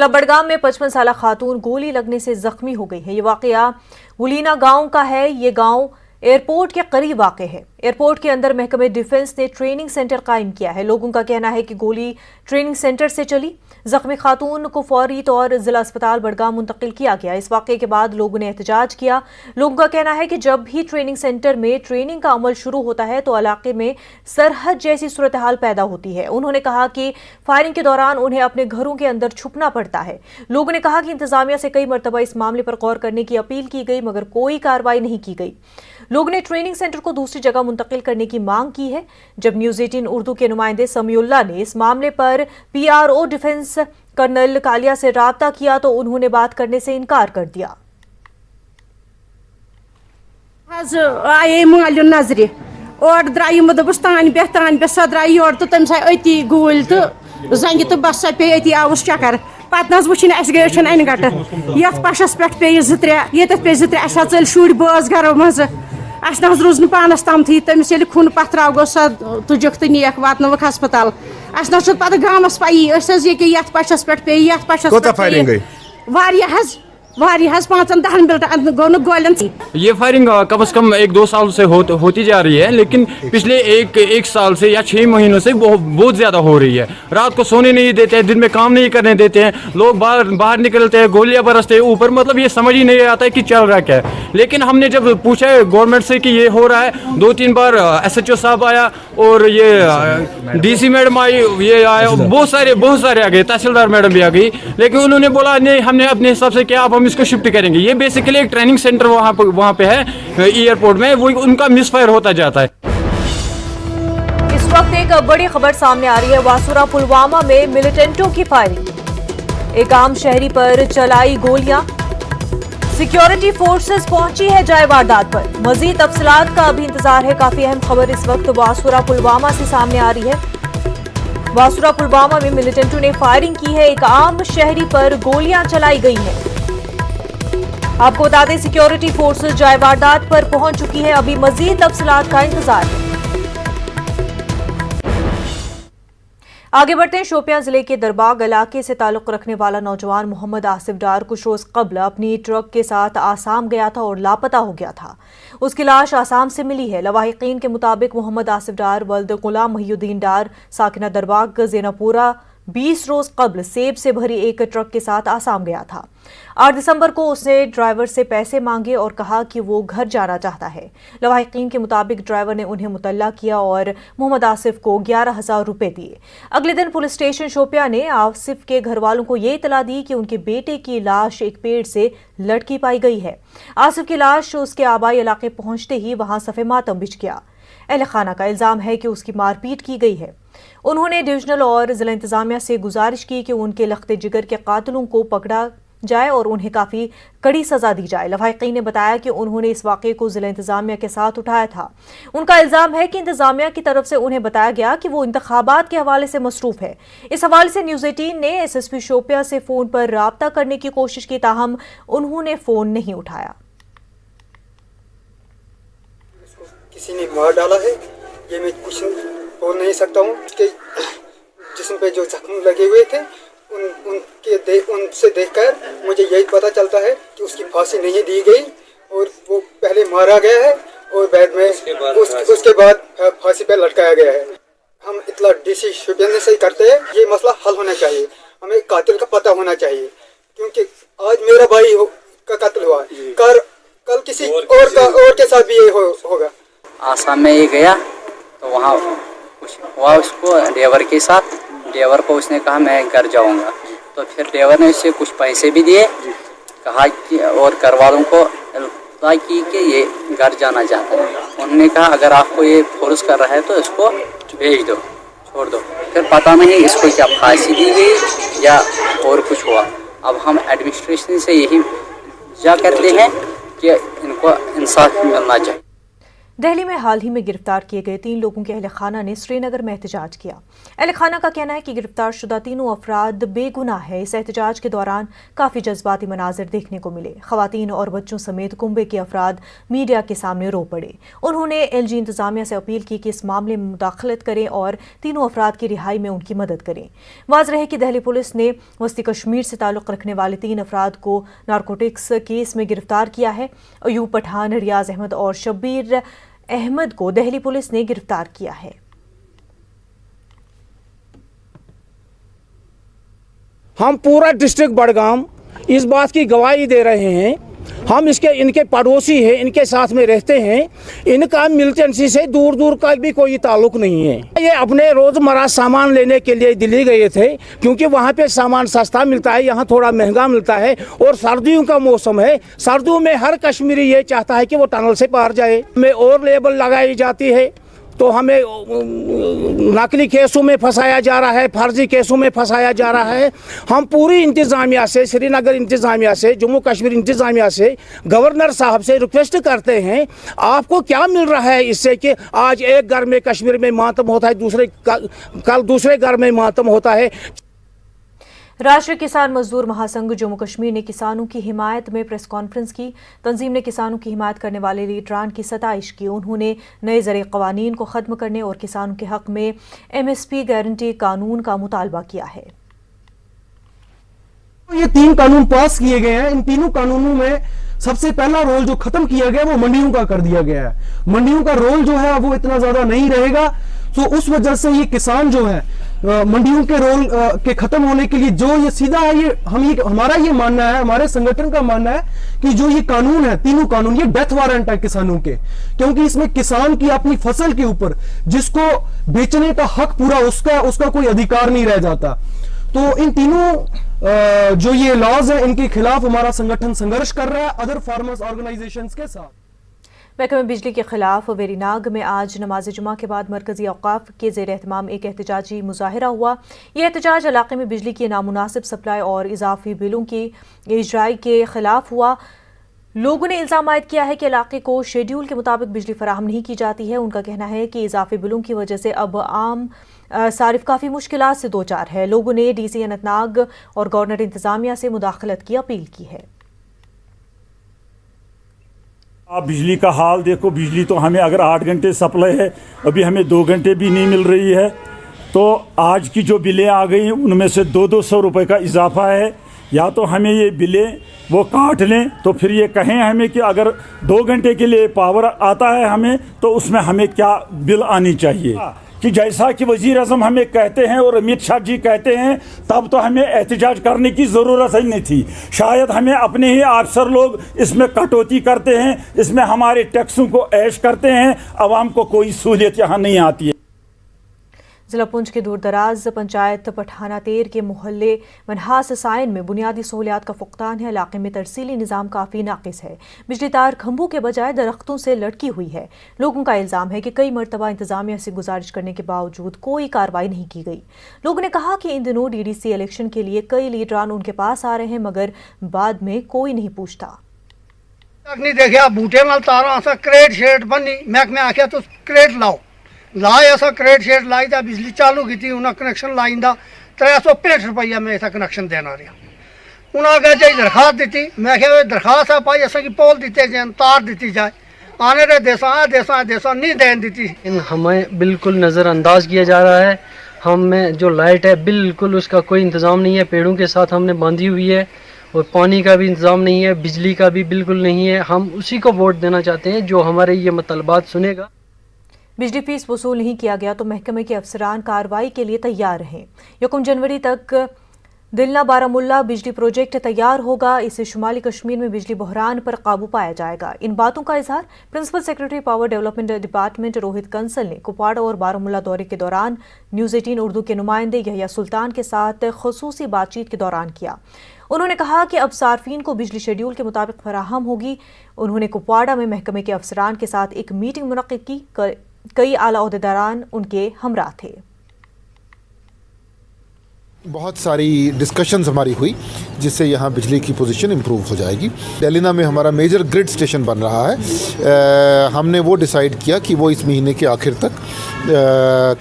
बड़गाम में 55 साल खातून गोली लगने से जख्मी हो गई है। ये वाकया वुलीना गांव का है। ये गांव एयरपोर्ट के करीब वाक़ है। एयरपोर्ट के अंदर महकमे डिफेंस ने ट्रेनिंग सेंटर कायम किया है। लोगों का कहना है कि गोली ट्रेनिंग सेंटर से चली। जख्मी खातून को फौरी तौर जिला अस्पताल बड़गाम मुंतकिल किया गया। इस वाक़े के बाद लोगों ने एहतजाज किया। लोगों का कहना है कि जब भी ट्रेनिंग सेंटर में ट्रेनिंग का अमल शुरू होता है तो इलाके में सरहद जैसी सूरत हाल पैदा होती है। उन्होंने कहा कि फायरिंग के दौरान उन्हें अपने घरों के अंदर छुपना पड़ता है। लोगों ने कहा कि इंतजामिया से कई मरतबा इस मामले पर गौर करने की अपील की गई मगर कोई कार्रवाई नहीं की गई। लोगों ने ट्रेनिंग सेंटर को दूसरी जगह मुंतकिल करने की मांग की है। जब न्यूज़ 18 उर्दू के नुमाइंदे समीउल्लाह ने इस मामले पर PRO डिफेंस कर्नल कालिया से राब्ता किया तो उन्होंने बात करने से इनकार कर दिया। आए माल नजर और द्राई दोपस तान पे सो द्राई और तो तम अति गूल तो जंग तो बस पे अति आवस चक्कर पत न वुन गए अन गट ये पशस पे पे 2-3 ये पे 2-3 चल शुर बस घरों मज अस न रूज पानस तम थी तमिस ये खून पथराव गो सा तुजक तो नीक वातनवक हस्पताल अस न पे गामस पाई ये पशस पे पे ये पशस वारिया 5-10 मिनट गो न गोलन। ये फायरिंग कम से कम 1-2 साल से होती जा रही है, लेकिन पिछले एक साल से या 6 महीनों से बहुत ज़्यादा हो रही है। रात को सोने नहीं देते हैं, दिन में काम नहीं करने देते हैं, लोग बाहर निकलते हैं, गोलियां बरसते हैं ऊपर। मतलब ये समझ ही नहीं आता है कि चल रहा क्या है। लेकिन हमने जब पूछा गवर्नमेंट से कि ये हो रहा है, 2-3 बार SHO साहब आया और ये DC मैडम आई, ये आया, बहुत सारे आ गए, तहसीलदार मैडम भी आ गई, लेकिन उन्होंने बोला नहीं हमने अपने हिसाब से किया, अब हम इसको शिफ्ट करेंगे। ये बेसिकली एक ट्रेनिंग सेंटर वहाँ पे है एयरपोर्ट में, वो उनका मिसफायर होता जाता है। इस वक्त एक बड़ी खबर सामने आ रही है। वासुरा पुलवामा में मिलिटेंटों की फायरिंग, एक आम शहरी पर चलाई गोलियां। सिक्योरिटी फोर्सेस पहुंची है जाए वारदात पर। मजीद तफसीलात का अभी इंतजार है। काफी अहम खबर इस वक्त वासुरा पुलवामा से सामने आ रही है। वासुरा पुलवामा में मिलिटेंटों ने फायरिंग की है। एक आम शहरी पर गोलियां चलाई गई हैं। आपको बता दें सिक्योरिटी फोर्सेस जाए वारदात पर पहुंच चुकी है। अभी मजीद तफसीलात का इंतजार है। आगे बढ़ते हैं। शोपियां जिले के दरबाग इलाके से ताल्लुक रखने वाला नौजवान मोहम्मद आसिफ डार कुछ रोज कबल अपनी ट्रक के साथ आसाम गया था और लापता हो गया था। उसकी लाश आसाम से मिली है। लवाहिकीन के मुताबिक मोहम्मद आसिफ डार वल्द गुलाम महिउद्दीन डार साकिना दरबाग ज़ेनापुरा 20 रोज कबल सेब से भरी एक ट्रक के साथ आसाम गया था। 8 दिसंबर को उसने ड्राइवर से पैसे मांगे और कहा कि वो घर जाना चाहता है। लवाहिकीन के मुताबिक ड्राइवर ने उन्हें मुतल्ला किया और मोहम्मद आसिफ को 11,000 रुपए दिए। अगले दिन पुलिस स्टेशन शोपियां ने आसिफ के घर वालों को ये इतला दी कि उनके बेटे की लाश एक पेड़ से लटकी पाई गई है। आसिफ की लाश उसके आबाई इलाके पहुंचते ही वहां सफ़े मातम बिछ गया। अहले खाना का इल्जाम है कि उसकी मारपीट की गई है। उन्होंने डिविजनल और जिला इंतजामिया से गुजारिश की कि उनके लख्ते जिगर के कातिलों को पकड़ा जाए और उन्हें काफ़ी कड़ी सजा दी जाए। लवाहिकीन ने बताया कि उन्होंने इस वाक़े को जिला इंतजामिया के साथ उठाया था। उनका इल्ज़ाम है कि इंतजामिया की तरफ से उन्हें बताया गया कि वो इंतखाबात के हवाले से मसरूफ़ है। इस हवाले से न्यूज़ 18 ने SSP शोपिया से फ़ोन पर राब्ता करने की कोशिश की, ताहम उन्होंने फ़ोन नहीं उठाया। किसी ने मार डाला है, ये मैं कुछ बोल नहीं सकता हूँ। उसके जिस्म पे जो जख्म लगे हुए थे उनसे देखकर मुझे यही पता चलता है कि उसकी फांसी नहीं दी गई और वो पहले मारा गया है और बाद में उसके बाद फांसी पे लटकाया गया है। हम इतला DC शोपियां से ही करते हैं। ये मसला हल होना चाहिए, हमें कातिल का पता होना चाहिए, क्योंकि आज मेरा भाई का कत्ल हुआ, कल किसी और के साथ भी ये होगा। आसाम में ये गया तो वहाँ कुछ हुआ उसको ड्राइवर के साथ। ड्राइवर को उसने कहा मैं घर जाऊँगा, तो फिर ड्राइवर ने उससे कुछ पैसे भी दिए, कहा कि और घर वालों को इत्तला की कि ये घर जाना चाहता है। उन्होंने कहा अगर आपको ये फोर्स कर रहा है तो इसको भेज दो, छोड़ दो। फिर पता नहीं इसको क्या फांसी दी गई या और कुछ हुआ। अब हम एडमिनिस्ट्रेशन से यही जा करते हैं कि इनको इंसाफ मिलना चाहिए। دہلی میں حال ہی میں گرفتار کیے گئے 3 لوگوں کے اہل خانہ نے سری نگر میں احتجاج کیا۔ اہل خانہ کا کہنا ہے کہ گرفتار شدہ تینوں افراد بے گناہ ہے۔ اس احتجاج کے دوران کافی جذباتی مناظر دیکھنے کو ملے۔ خواتین اور بچوں سمیت کنبے کے افراد میڈیا کے سامنے رو پڑے۔ انہوں نے LG انتظامیہ سے اپیل کی کہ اس معاملے میں مداخلت کریں اور تینوں افراد کی رہائی میں ان کی مدد کریں۔ واضح ہے کہ دہلی پولیس نے وسطی کشمیر سے تعلق رکھنے والے 3 افراد کو نارکوٹکس کیس میں گرفتار کیا ہے۔ ایوب پٹھان، ریاض احمد اور شبیر احمد کو دہلی پولیس نے گرفتار کیا ہے۔ ہم پورا ڈسٹرکٹ بڑگام اس بات کی گواہی دے رہے ہیں، ہم ان کے پڑوسی ہیں، ان کے ساتھ میں رہتے ہیں، ان کا ملٹنسی سے دور دور کا بھی کوئی تعلق نہیں ہے۔ یہ اپنے روزمرہ سامان لینے کے لیے دلی گئے تھے، کیونکہ وہاں پہ سامان سستا ملتا ہے، یہاں تھوڑا مہنگا ملتا ہے، اور سردیوں کا موسم ہے۔ سردیوں میں ہر کشمیری یہ چاہتا ہے کہ وہ ٹنل سے پار جائے۔ ہمیں اور لیبل لگائی جاتی ہے تو ہمیں نقلی کیسوں میں پھنسایا جا رہا ہے، فرضی کیسوں میں پھنسایا جا رہا ہے۔ ہم پوری انتظامیہ سے، سری نگر انتظامیہ سے، جموں کشمیر انتظامیہ سے، گورنر صاحب سے ریکویسٹ کرتے ہیں، آپ کو کیا مل رہا ہے اس سے کہ آج ایک گھر میں کشمیر میں ماتم ہوتا ہے، کل دوسرے گھر میں ماتم ہوتا ہے۔ راشٹریہ کسان مزدور مہاسنگھ جموں کشمیر نے کسانوں کی حمایت میں پریس کانفرنس کی۔ تنظیم نے کسانوں کی حمایت کرنے والے لیڈران کی ستائش کی۔ انہوں نے نئے زرعی قوانین کو ختم کرنے اور کسانوں کے حق میں MSP گارنٹی قانون کا مطالبہ کیا ہے۔ یہ 3 قانون پاس کیے گئے ہیں، ان تینوں قانونوں میں سب سے پہلا رول جو ختم کیا گیا وہ منڈیوں کا کر دیا گیا ہے۔ منڈیوں کا رول جو ہے وہ اتنا زیادہ نہیں رہے گا، تو اس وجہ سے یہ کسان جو ہے منڈیوں کے رول کے ختم ہونے کے لیے جو یہ سیدھا ہے، یہ ہمارا یہ ماننا ہے، ہمارے سنگٹھن کا ماننا ہے کہ جو یہ قانون ہے، تینوں قانون یہ ڈیتھ وارنٹ ہے کسانوں کے، کیونکہ اس میں کسان کی اپنی فصل کے اوپر جس کو بیچنے کا حق پورا اس کا کوئی ادھیکار نہیں رہ جاتا۔ تو ان تینوں جو یہ لاز ہیں ان کے خلاف ہمارا سنگٹھن سنگرش کر رہا ہے ادر فارمرز آرگنائزیشنز کے ساتھ۔ محکمہ بجلی کے خلاف ویری ناگ میں آج نماز جمعہ کے بعد مرکزی اوقاف کے زیر اہتمام ایک احتجاجی مظاہرہ ہوا۔ یہ احتجاج علاقے میں بجلی کی نامناسب سپلائی اور اضافی بلوں کی اجرائی کے خلاف ہوا۔ لوگوں نے الزام عائد کیا ہے کہ علاقے کو شیڈول کے مطابق بجلی فراہم نہیں کی جاتی ہے۔ ان کا کہنا ہے کہ اضافی بلوں کی وجہ سے اب عام صارف کافی مشکلات سے دوچار ہے۔ لوگوں نے DC اننت ناگ اور گورنر انتظامیہ سے مداخلت کی اپیل کی ہے۔ آپ بجلی کا حال دیکھو، بجلی تو ہمیں اگر 8 گھنٹے سپلائی ہے، ابھی ہمیں 2 گھنٹے بھی نہیں مل رہی ہے۔ تو آج کی جو بلیں آ گئی ان میں سے 200 روپے کا اضافہ ہے۔ یا تو ہمیں یہ بلیں وہ کاٹ لیں، تو پھر یہ کہیں ہمیں کہ اگر 2 گھنٹے کے لیے پاور آتا ہے ہمیں، تو اس میں ہمیں کیا بل آنی چاہیے۔ کہ جیسا کہ وزیر اعظم ہمیں کہتے ہیں اور امت شاہ جی کہتے ہیں، تب تو ہمیں احتجاج کرنے کی ضرورت ہی نہیں تھی۔ شاید ہمیں اپنے ہی افسر لوگ اس میں کٹوتی کرتے ہیں، اس میں ہمارے ٹیکسوں کو عیش کرتے ہیں، عوام کو کوئی سہولیت یہاں نہیں آتی ہے۔ ضلع پونچھ کے دور دراز پنچایت پٹھانہ تیر کے محلے منہاس سائن میں بنیادی سہولیات کا فقدان ہے۔ علاقے میں ترسیلی نظام کافی ناقص ہے۔ بجلی تار کھمبوں کے بجائے درختوں سے لٹکی ہوئی ہے۔ لوگوں کا الزام ہے کہ کئی مرتبہ انتظامیہ سے گزارش کرنے کے باوجود کوئی کارروائی نہیں کی گئی۔ لوگوں نے کہا کہ ان دنوں DDC الیکشن کے لیے کئی لیڈران ان کے پاس آ رہے ہیں، مگر بعد میں کوئی نہیں پوچھتا۔ نہیں دیکھا بوٹے نال تارا ایسا کریٹ شیٹ بنی محکمے آخیا تو کریٹ لاؤ لائے ایسا کریٹ شیٹ لائی تا بجلی چالو کی تھی انہیں کنیکشن لائندہ 365 روپیہ میں ایسا کنیکشن دینا رہا۔ انہیں آگے جائی درخواست دیتی، میں کہا درخواست ہے پائی ایسا کی پول دیتے جائیں تار دیتی جائے، آنے رہے دیسا نہیں دین دیتی۔ ہمیں بالکل نظر انداز کیا جا رہا ہے۔ ہم میں جو لائٹ ہے بالکل اس کا کوئی انتظام نہیں ہے، پیڑوں کے ساتھ ہم نے باندھی ہوئی ہے، اور پانی کا بھی انتظام نہیں ہے، بجلی کا بھی بالکل نہیں ہے۔ ہم اسی کو ووٹ دینا چاہتے ہیں جو ہمارے یہ مطالبات سنے گا۔ بجلی فیس وصول نہیں کیا گیا تو محکمے کے افسران کارروائی کے لیے تیار رہیں۔ 1 جنوری تک دلنا بارہمولہ بجلی پروجیکٹ تیار ہوگا، اس سے شمالی کشمیر میں بجلی بحران پر قابو پایا جائے گا۔ ان باتوں کا اظہار principal secretary power development department Rohit Kansal نے کپواڑہ اور بارہمولہ دورے کے دوران نیوز 18 اردو کے نمائندے یحییٰ سلطان کے ساتھ خصوصی بات چیت کے دوران کیا۔ انہوں نے کہا کہ اب صارفین کو بجلی شیڈول کے مطابق فراہم ہوگی۔ انہوں نے کپواڑہ میں محکمے کے افسران کے ساتھ ایک میٹنگ منعقد کی، کئی اعلیٰ عہدیداران ان کے ہمراہ تھے۔ बहुत सारी डिस्कशंस हमारी हुई जिससे यहाँ बिजली की पोजीशन इम्प्रूव हो जाएगी। डेलिना में हमारा मेजर ग्रिड स्टेशन बन रहा है, हमने वो डिसाइड किया कि वो इस महीने के आखिर तक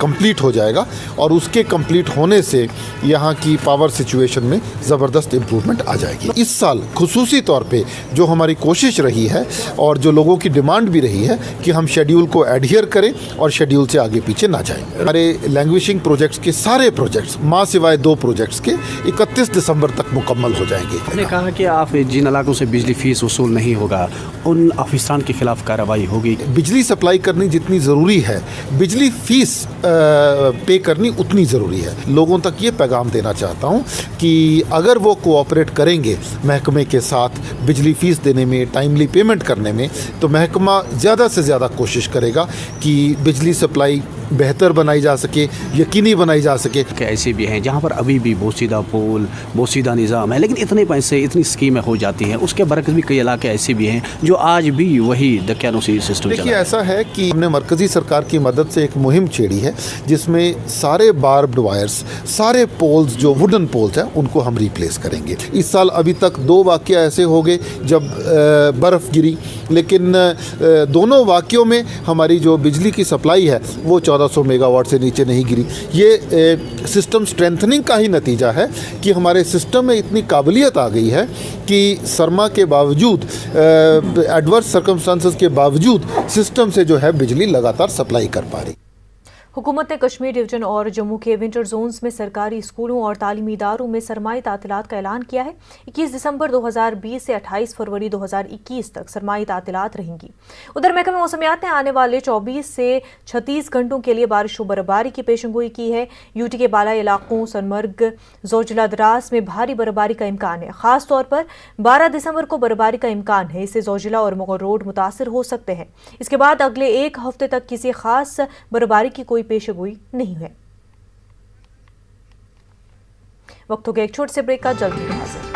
कंप्लीट हो जाएगा और उसके कंप्लीट होने से यहाँ की पावर सिचुएशन में ज़बरदस्त इम्प्रूवमेंट आ जाएगी। इस साल खुसूसी तौर पे जो हमारी कोशिश रही है और जो लोगों की डिमांड भी रही है कि हम शेड्यूल को एडहियर करें और शेड्यूल से आगे पीछे ना जाएं। हमारे लैंग्वेजिंग प्रोजेक्ट्स के सारे प्रोजेक्ट्स माँ सिवाय 2 प्रोजेक्ट्स के 31 दिसंबर तक मुकम्मल हो जाएंगे। आपने कहा कि आप जिन इलाकों से बिजली फीस वसूल नहीं होगा उन अफिसान के खिलाफ कार्रवाई होगी। बिजली सप्लाई करनी जितनी ज़रूरी है, बिजली फीस पे करनी उतनी ज़रूरी है। लोगों तक ये पैगाम देना चाहता हूँ कि अगर वो कोऑपरेट करेंगे महकमे के साथ बिजली फ़ीस देने में, टाइमली पेमेंट करने में, तो महकमा ज़्यादा से ज़्यादा कोशिश करेगा कि बिजली सप्लाई बेहतर बनाई जा सके, यकीनी बनाई जा सके। ऐसे भी हैं जहाँ पर अभी भी बोसीदा पोल, बोसीदा निज़ाम है, लेकिन इतने पैसे, इतनी स्कीमें हो जाती हैं, उसके बरक्स भी कई इलाके ऐसे भी हैं जो आज भी वही दकियानूसी सिस्टम। देखिए, ऐसा है कि हमने मरकज़ी सरकार की मदद से एक मुहिम छेड़ी है जिसमें सारे बार्ब्ड वायर्स, सारे पोल्स जो वुडन पोल्स हैं उनको हम रिप्लेस करेंगे। इस साल अभी तक 2 वाक़या ऐसे हो गए जब बर्फ़ गिरी, लेकिन दोनों वाक़यों में हमारी जो बिजली की सप्लाई है वो 1400 मेगावाट से नीचे नहीं गिरी। ये सिस्टम स्ट्रेंथनिंग का ही नतीजा है कि हमारे सिस्टम में इतनी काबिलियत आ गई है कि सरमा के बावजूद, एडवर्स सर्कमस्टांसेस के बावजूद सिस्टम से जो है बिजली लगातार सप्लाई कर पा रही। हुकूमत ने कश्मीर डिवीजन और जम्मू के विंटर जोन्स में सरकारी स्कूलों और तालीमी इदारों में सरमाई तातीलात का ऐलान किया है। 21 दिसंबर 2020 से 28 फरवरी 2021 तक सरमाई तातीलात रहेंगी। उधर महकमे मौसमियात ने आने वाले 24 से 36 घंटों के लिए बारिश व बर्फबारी की पेशगोई की है। यूटी के बालाई इलाकों सोनमर्ग, जोजिला दराज में भारी बर्फबारी का इम्कान है। खास तौर पर 12 दिसंबर को बर्फबारी का इम्कान है, इससे जोजिला और मुगल रोड मुतासिर हो सकते हैं। इसके बाद अगले 1 हफ्ते तक किसी खास बर्फबारी की कोई पेशगोई नहीं है। वक्त हो गया एक छोटे से ब्रेक का, जल्द ही हाजिर।